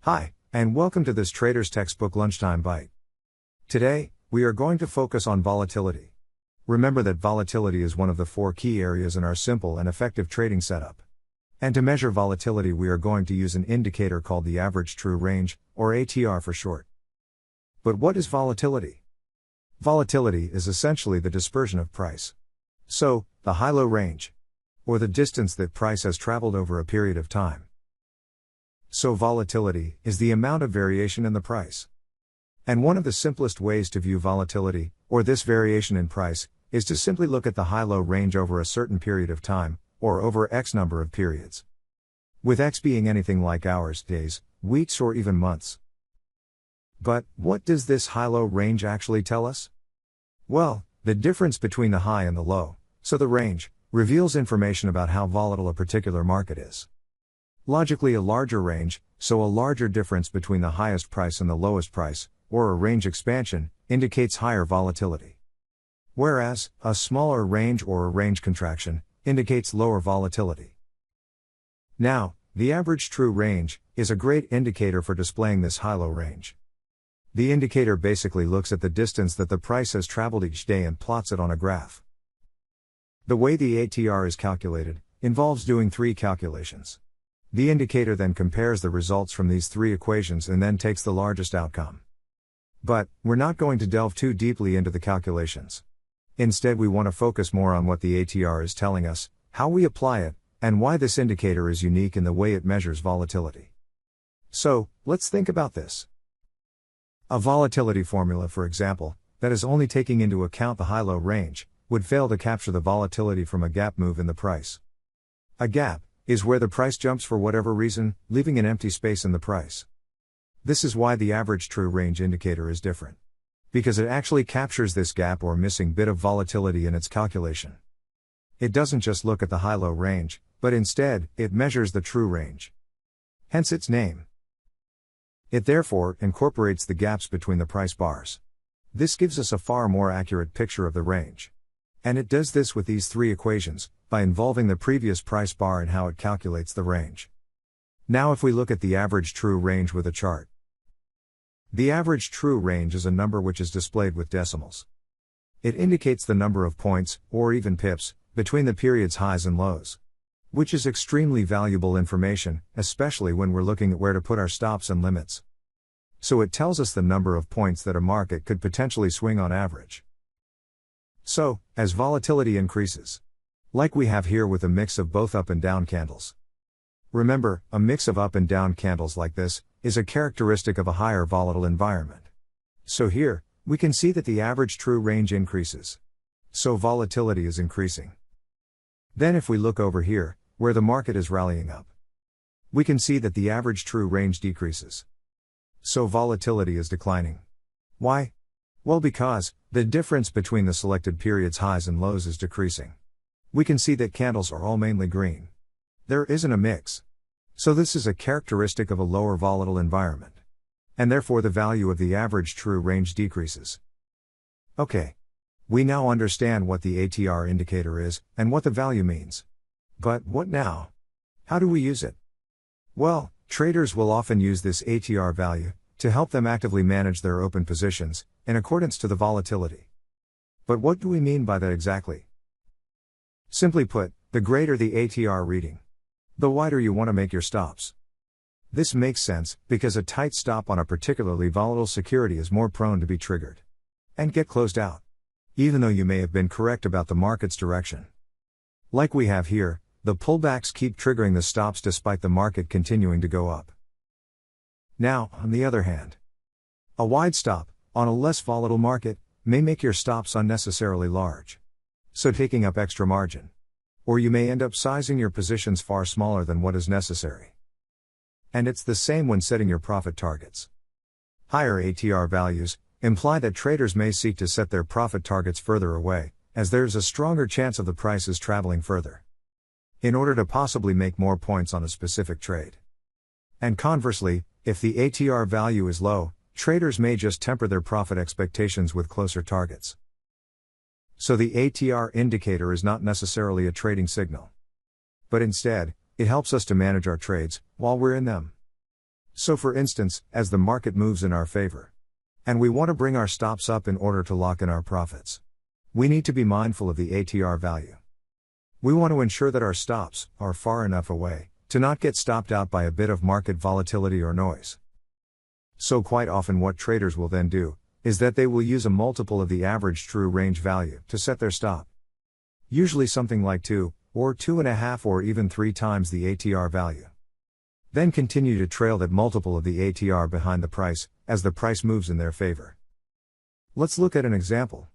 Hi, and welcome to this Trader's Textbook Lunchtime Bite. Today, we are going to focus on volatility. Remember that volatility is one of the 4 key areas in our simple and effective trading setup. And to measure volatility, we are going to use an indicator called the average true range, or ATR for short. But what is volatility? Volatility is essentially the dispersion of price. So, the high-low range, or the distance that price has traveled over a period of time. So volatility is the amount of variation in the price. And one of the simplest ways to view volatility, or this variation in price, is to simply look at the high-low range over a certain period of time, or over X number of periods. With X being anything like hours, days, weeks, or even months. But, what does this high-low range actually tell us? Well, the difference between the high and the low, so the range, reveals information about how volatile a particular market is. Logically, a larger range, so a larger difference between the highest price and the lowest price, or a range expansion, indicates higher volatility. Whereas, a smaller range or a range contraction, indicates lower volatility. Now, the average true range is a great indicator for displaying this high-low range. The indicator basically looks at the distance that the price has traveled each day and plots it on a graph. The way the ATR is calculated involves doing 3 calculations. The indicator then compares the results from these 3 equations and then takes the largest outcome. But, we're not going to delve too deeply into the calculations. Instead, we want to focus more on what the ATR is telling us, how we apply it, and why this indicator is unique in the way it measures volatility. So, let's think about this. A volatility formula, for example, that is only taking into account the high-low range, would fail to capture the volatility from a gap move in the price. A gap is where the price jumps for whatever reason, leaving an empty space in the price. This is why the average true range indicator is different. Because it actually captures this gap or missing bit of volatility in its calculation. It doesn't just look at the high-low range, but instead, it measures the true range. Hence its name. It therefore incorporates the gaps between the price bars. This gives us a far more accurate picture of the range. And it does this with these 3 equations, by involving the previous price bar and how it calculates the range. Now if we look at the average true range with a chart. The average true range is a number which is displayed with decimals. It indicates the number of points, or even pips, between the period's highs and lows. Which is extremely valuable information, especially when we're looking at where to put our stops and limits. So it tells us the number of points that a market could potentially swing on average. So, as volatility increases, like we have here with a mix of both up and down candles. Remember, a mix of up and down candles like this is a characteristic of a higher volatile environment. So here, we can see that the average true range increases. So volatility is increasing. Then if we look over here, where the market is rallying up, we can see that the average true range decreases. So volatility is declining. Why? Well, because the difference between the selected period's highs and lows is decreasing. We can see that candles are all mainly green. There isn't a mix. So this is a characteristic of a lower volatile environment. And therefore the value of the average true range decreases. Okay. We now understand what the ATR indicator is, and what the value means. But what now? How do we use it? Well, traders will often use this ATR value to help them actively manage their open positions, in accordance to the volatility. But what do we mean by that exactly? Simply put, the greater the ATR reading, the wider you want to make your stops. This makes sense, because a tight stop on a particularly volatile security is more prone to be triggered and get closed out, even though you may have been correct about the market's direction. Like we have here, the pullbacks keep triggering the stops despite the market continuing to go up. Now, on the other hand, a wide stop, on a less volatile market, may make your stops unnecessarily large. So taking up extra margin. Or you may end up sizing your positions far smaller than what is necessary. And it's the same when setting your profit targets. Higher ATR values imply that traders may seek to set their profit targets further away, as there's a stronger chance of the prices traveling further, in order to possibly make more points on a specific trade. And conversely, if the ATR value is low, traders may just temper their profit expectations with closer targets. So the ATR indicator is not necessarily a trading signal. But instead, it helps us to manage our trades, while we're in them. So for instance, as the market moves in our favor, and we want to bring our stops up in order to lock in our profits, we need to be mindful of the ATR value. We want to ensure that our stops are far enough away to not get stopped out by a bit of market volatility or noise. So quite often what traders will then do is that they will use a multiple of the average true range value to set their stop. Usually something like 2, or 2.5 or even 3 times the ATR value. Then continue to trail that multiple of the ATR behind the price, as the price moves in their favor. Let's look at an example.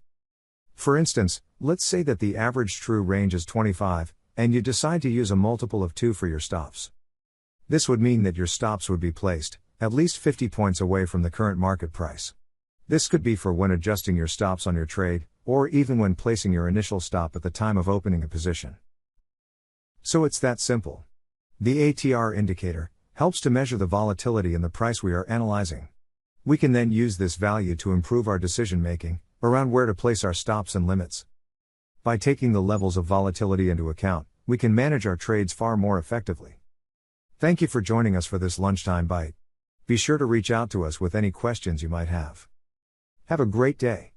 For instance, let's say that the average true range is 25, and you decide to use a multiple of 2 for your stops. This would mean that your stops would be placed at least 50 points away from the current market price. This could be for when adjusting your stops on your trade, or even when placing your initial stop at the time of opening a position. So it's that simple. The ATR indicator helps to measure the volatility in the price we are analyzing. We can then use this value to improve our decision making around where to place our stops and limits. By taking the levels of volatility into account, we can manage our trades far more effectively. Thank you for joining us for this lunchtime bite. Be sure to reach out to us with any questions you might have. Have a great day.